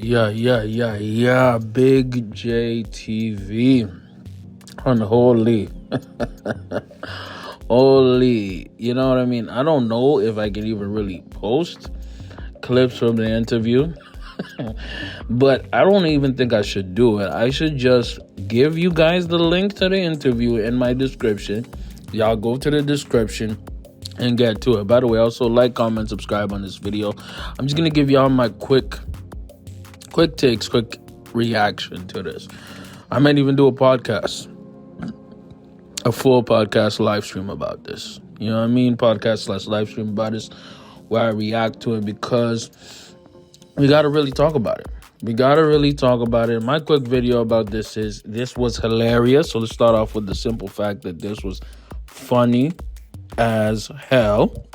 Yeah. Big JTV. Unholy. Holy. You know what I mean? I don't know if I can even really post clips from the interview. But I don't even think I should do it. I should just give you guys the link to the interview in my description. Y'all go to the description and get to it. By the way, also like, comment, subscribe on this video. I'm just going to give y'all my quick takes, quick reaction to this. I might even do a podcast, a full podcast live stream about this. You know what I mean? Podcast / live stream about this, where I react to it, because we got to really talk about it. My quick video about this was hilarious. So let's start off with the simple fact that this was funny as hell.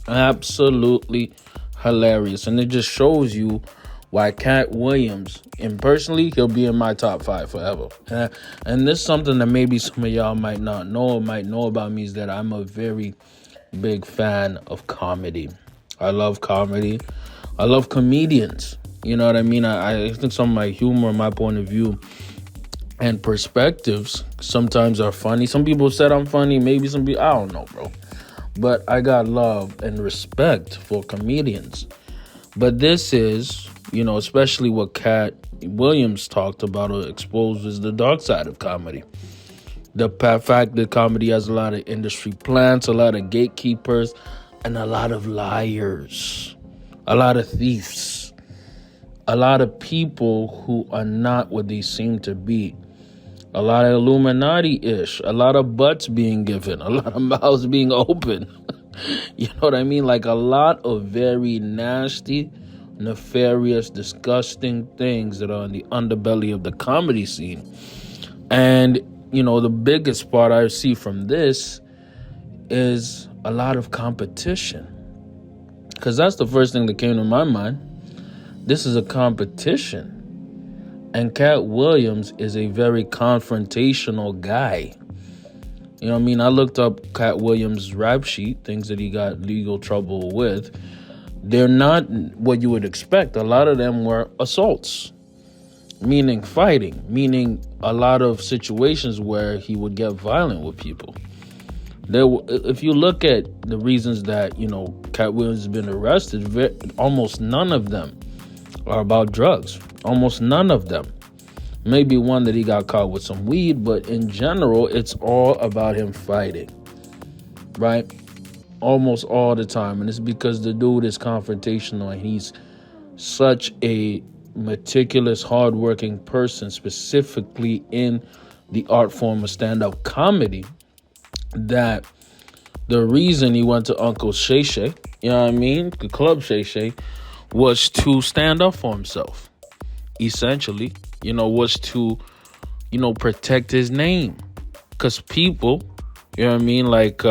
Absolutely hilarious. And it just shows you why Katt Williams, and personally, he'll be in my top 5 forever. And this is something that maybe some of y'all might not know or might know about me, is that I'm a very big fan of comedy. I love comedy. I love comedians. You know what I mean? I think some of my humor, my point of view, and perspectives sometimes are funny. Some people said I'm funny. Maybe some people, I don't know, bro. But I got love and respect for comedians. But this is, especially what Katt Williams talked about or exposes the dark side of comedy. The fact that comedy has a lot of industry plants, a lot of gatekeepers, and a lot of liars, a lot of thieves, a lot of people who are not what they seem to be. A lot of Illuminati-ish, a lot of butts being given, a lot of mouths being open. You know what I mean? Like a lot of very nasty, nefarious, disgusting things that are in the underbelly of the comedy scene. And, the biggest part I see from this is a lot of competition. Because that's the first thing that came to my mind. This is a competition. And Katt Williams is a very confrontational guy. You know what I mean? I looked up Katt Williams' rap sheet, things that he got legal trouble with. They're not what you would expect. A lot of them were assaults, meaning fighting, meaning a lot of situations where he would get violent with people. If you look at the reasons that, Katt Williams has been arrested, almost none of them are about drugs. Almost none of them. Maybe one that he got caught with some weed, but in general, it's all about him fighting, right? Almost all the time. And it's because the dude is confrontational and he's such a meticulous, hardworking person, specifically in the art form of stand-up comedy, that the reason he went to Uncle Shay Shay, you know what I mean, the Club Shay Shay, was to stand up for himself, essentially, was to, protect his name. Because people, you know what I mean, like,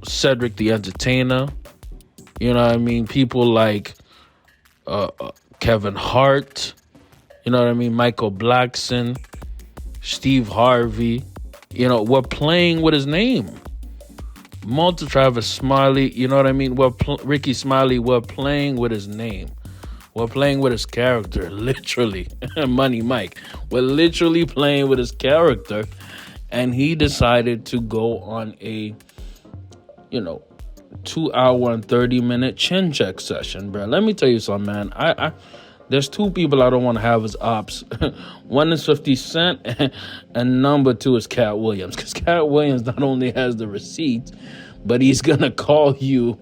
Cedric the Entertainer, you know what I mean, people like Kevin Hart, you know what I mean, Michael Blackson, Steve Harvey, were playing with his name. Travis Smiley, you know what I mean? Rickey Smiley, we're playing with his name. We're playing with his character, literally. Money Mike. We're literally playing with his character. And he decided to go on a, 2-hour and 30-minute chin check session, bro. Let me tell you something, man. There's 2 people I don't want to have as ops. One is 50 Cent, and number 2 is Katt Williams. Because Katt Williams not only has the receipts, but he's going to call you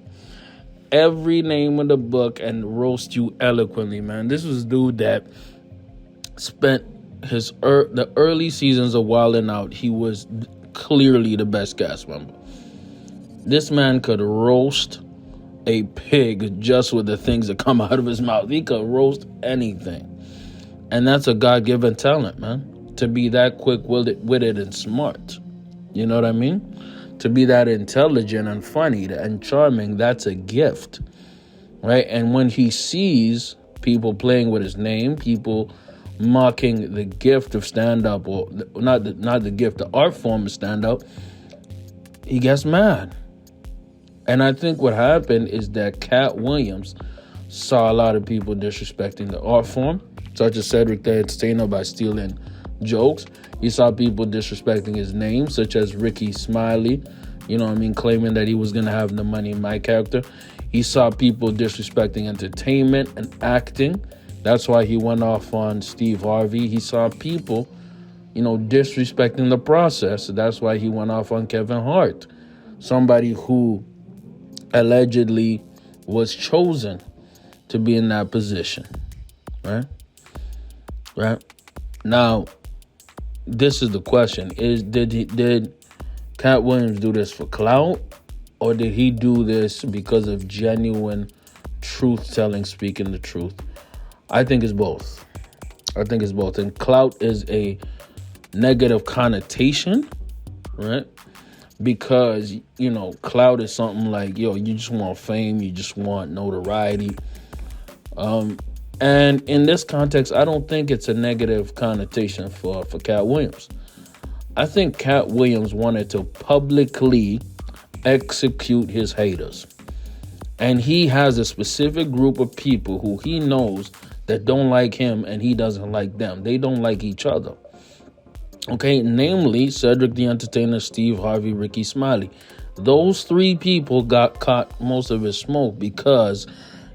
every name in the book and roast you eloquently, man. This was a dude that spent the early seasons of Wild 'N Out. He was clearly the best cast member. This man could roast a pig just with the things that come out of his mouth. He could roast anything. And that's a God-given talent, man. To be that quick-witted and smart. You know what I mean? To be that intelligent and funny and charming, that's a gift. Right? And when he sees people playing with his name, people mocking the gift of stand-up, or not the gift, the art form of stand-up, he gets mad. And I think what happened is that Katt Williams saw a lot of people disrespecting the art form, such as Cedric the Entertainer by stealing jokes. He saw people disrespecting his name, such as Rickey, Smiley, claiming that he was going to have the money in my character. He saw people disrespecting entertainment and acting. That's why he went off on Steve Harvey. He saw people, disrespecting the process. That's why he went off on Kevin Hart, somebody who allegedly was chosen to be in that position, right? Now, this is the question: did Katt Williams do this for clout, or did he do this because of genuine truth-telling, speaking the truth? I think it's both. And clout is a negative connotation, right? Because, clout is something like, you just want fame, you just want notoriety. And in this context, I don't think it's a negative connotation for Katt Williams. I think Katt Williams wanted to publicly execute his haters. And he has a specific group of people who he knows that don't like him and he doesn't like them. They don't like each other. Okay, namely Cedric the Entertainer, Steve Harvey, Rickey, Smiley. Those three people got caught most of his smoke because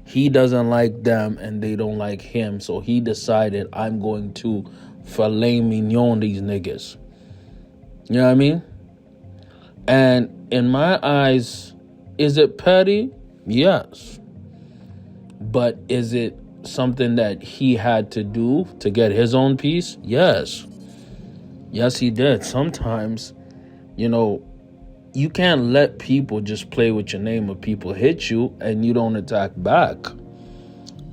he doesn't like them and they don't like him. So he decided, I'm going to filet mignon these niggas. You know what I mean? And in my eyes, is it petty? Yes. But is it something that he had to do to get his own piece? Yes. Yes, he did. Sometimes, you can't let people just play with your name or people hit you and you don't attack back.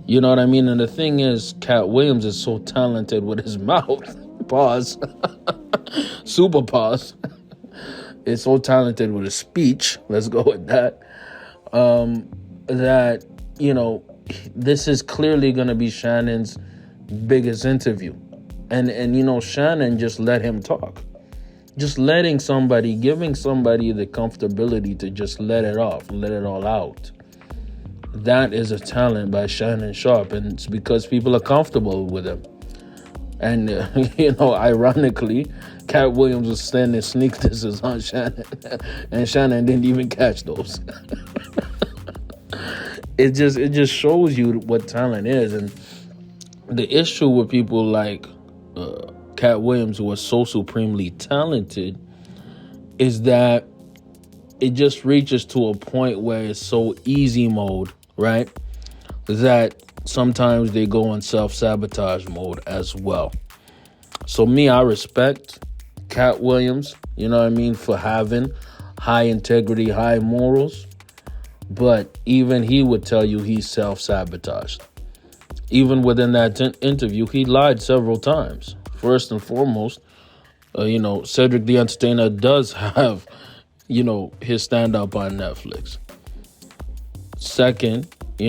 You know what I mean? And the thing is, Katt Williams is so talented with his mouth. Pause. Super pause. Is so talented with his speech. Let's go with that. That, this is clearly going to be Shannon's biggest interview. And Shannon just let him talk. Just giving somebody the comfortability to just let it off, let it all out. That is a talent by Shannon Sharpe, and it's because people are comfortable with him. And, ironically, Katt Williams was sending sneak disses on Shannon, and Shannon didn't even catch those. It just shows you what talent is. And the issue with people like Katt Williams, who are so supremely talented, is that it just reaches to a point where it's so easy mode, right? That sometimes they go in self-sabotage mode as well. So I respect Katt Williams, for having high integrity, high morals. But even he would tell you he's self-sabotaged. Even within that interview, he lied several times. First and foremost, Cedric the Entertainer does have, his stand-up on Netflix. Second, he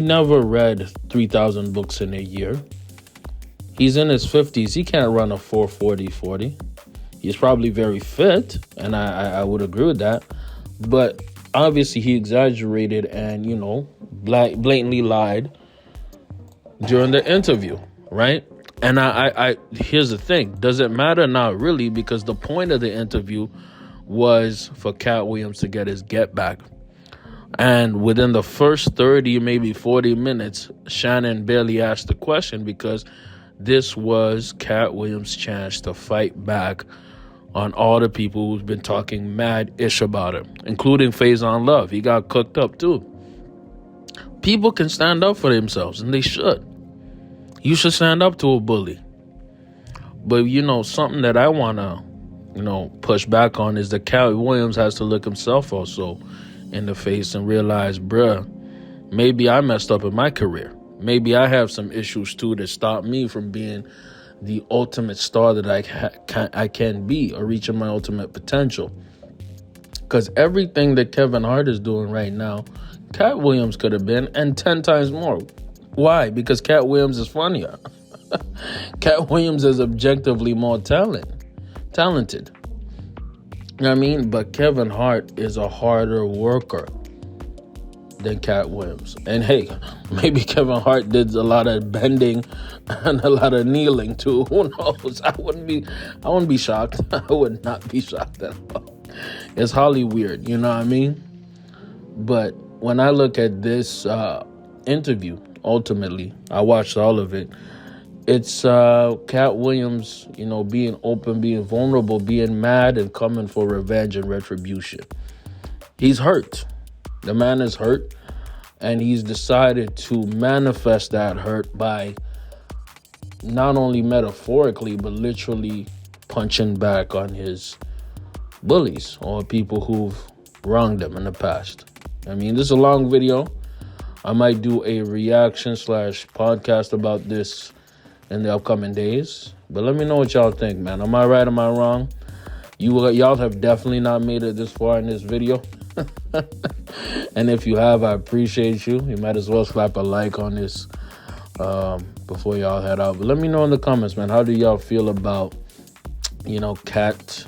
never read 3,000 books in a year. He's in his 50s. He can't run a 4:40. He's probably very fit, and I would agree with that. But obviously he exaggerated and, blatantly lied during the interview, right? And I here's the thing. Does it matter? Not really, because the point of the interview was for Katt Williams to get his get back. And within the first 30, maybe 40 minutes, Shannon barely asked the question because this was Katt Williams' chance to fight back on all the people who've been talking mad-ish about him, including Faison Love. He got cooked up too. People can stand up for themselves, and they should. You should stand up to a bully. But, something that I want to, push back on is that Katt Williams has to look himself also in the face and realize, bruh, maybe I messed up in my career. Maybe I have some issues too that stop me from being the ultimate star that I can be or reaching my ultimate potential. Because everything that Kevin Hart is doing right now, Katt Williams could have been, and 10 times more. Why? Because Katt Williams is funnier. Katt Williams is objectively more talented. You know what I mean? But Kevin Hart is a harder worker. than Katt Williams. And hey, maybe Kevin Hart did a lot of bending and a lot of kneeling too. Who knows? I wouldn't be shocked. I would not be shocked at all. It's Holly weird, you know what I mean? But when I look at this interview, ultimately, I watched all of it. It's Katt Williams, being open, being vulnerable, being mad, and coming for revenge and retribution. He's hurt. The man is hurt, and he's decided to manifest that hurt by not only metaphorically, but literally punching back on his bullies or people who've wronged him in the past. I mean, this is a long video. I might do a reaction / podcast about this in the upcoming days. But let me know what y'all think, man. Am I right? Am I wrong? Y'all have definitely not made it this far in this video. And if you have, I appreciate you. You might as well slap a like on this before y'all head out. But let me know in the comments, man. How do y'all feel about, Katt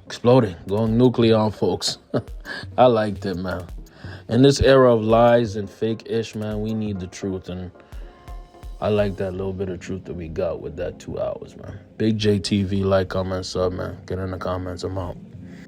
exploding, going nuclear on folks? I liked it, man. In this era of lies and fake-ish, man, we need the truth. And I like that little bit of truth that we got with that 2 hours, man. Big JTV, like, comment, sub, man. Get in the comments. I'm out.